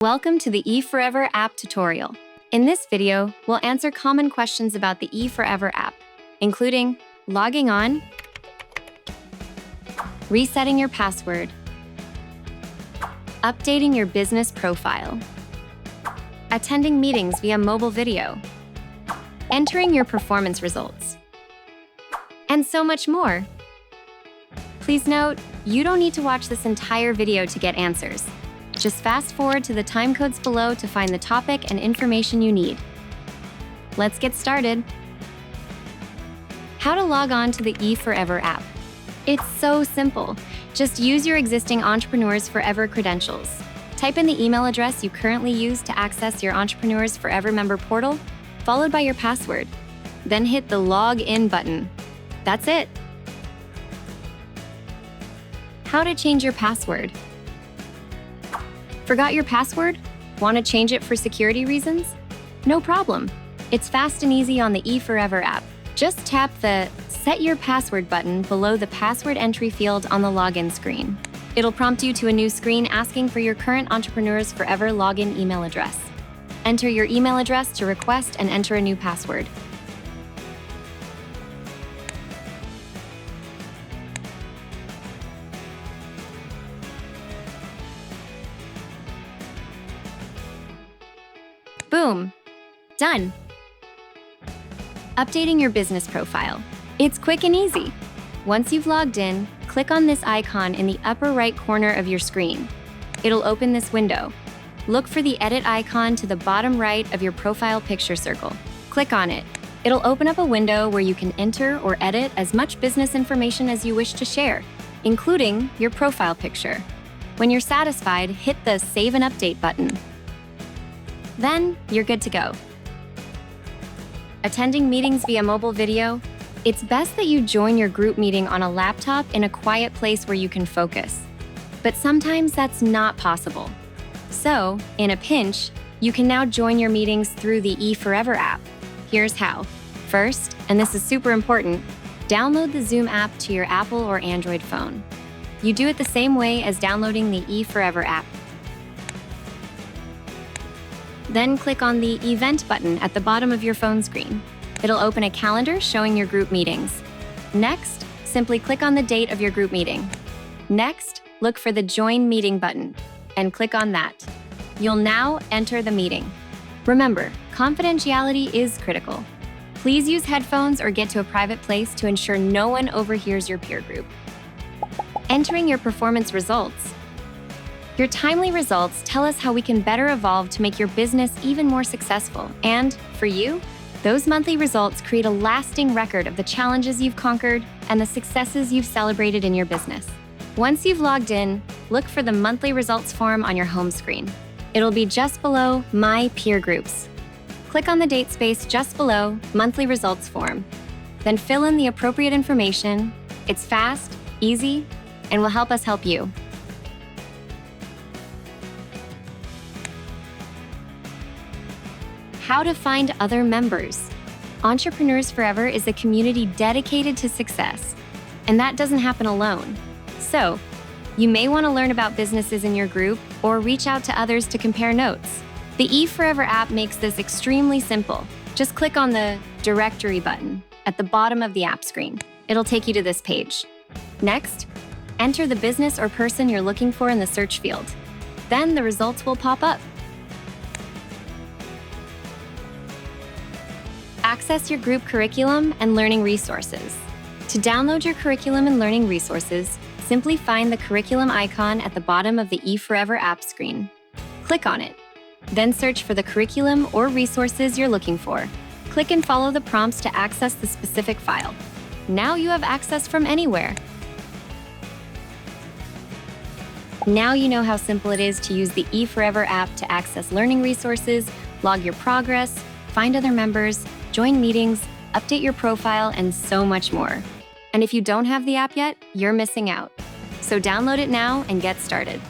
Welcome to the E4ever app tutorial. In this video, we'll answer common questions about the E4ever app, including logging on, resetting your password, updating your business profile, attending meetings via mobile video, entering your performance results, and so much more. Please note, you don't need to watch this entire video to get answers. Just fast forward to the timecodes below to find the topic and information you need. Let's get started. How to log on to the E4ever app. It's so simple. Just use your existing Entrepreneurs Forever credentials. Type in the email address you currently use to access your Entrepreneurs Forever member portal, followed by your password. Then hit the Log In button. That's it. How to change your password. Forgot your password? Want to change it for security reasons? No problem. It's fast and easy on the E4ever app. Just tap the Set Your Password button below the password entry field on the login screen. It'll prompt you to a new screen asking for your current Entrepreneurs Forever login email address. Enter your email address to request and enter a new password. Boom! Done! Updating your business profile. It's quick and easy. Once you've logged in, click on this icon in the upper right corner of your screen. It'll open this window. Look for the edit icon to the bottom right of your profile picture circle. Click on it. It'll open up a window where you can enter or edit as much business information as you wish to share, including your profile picture. When you're satisfied, hit the Save and Update button. Then you're good to go. Attending meetings via mobile video. It's best that you join your group meeting on a laptop in a quiet place where you can focus. But sometimes that's not possible. So, in a pinch, you can now join your meetings through the E4ever app. Here's how. First, and this is super important, download the Zoom app to your Apple or Android phone. You do it the same way as downloading the E4ever app. Then click on the Event button at the bottom of your phone screen. It'll open a calendar showing your group meetings. Next, simply click on the date of your group meeting. Next, look for the Join Meeting button and click on that. You'll now enter the meeting. Remember, confidentiality is critical. Please use headphones or get to a private place to ensure no one overhears your peer group. Entering your performance results. Your timely results tell us how we can better evolve to make your business even more successful. And for you, those monthly results create a lasting record of the challenges you've conquered and the successes you've celebrated in your business. Once you've logged in, look for the monthly results form on your home screen. It'll be just below My Peer Groups. Click on the date space just below Monthly Results form. Then fill in the appropriate information. It's fast, easy, and will help us help you. How to find other members. Entrepreneurs Forever is a community dedicated to success, and that doesn't happen alone. So, you may want to learn about businesses in your group or reach out to others to compare notes. The E4ever app makes this extremely simple. Just click on the Directory button at the bottom of the app screen. It'll take you to this page. Next, enter the business or person you're looking for in the search field. Then the results will pop up. Access your group curriculum and learning resources. To download your curriculum and learning resources, simply find the curriculum icon at the bottom of the E4ever app screen. Click on it. Then search for the curriculum or resources you're looking for. Click and follow the prompts to access the specific file. Now you have access from anywhere. Now you know how simple it is to use the E4ever app to access learning resources, log your progress, find other members, join meetings, update your profile, and so much more. And if you don't have the app yet, you're missing out. So download it now and get started.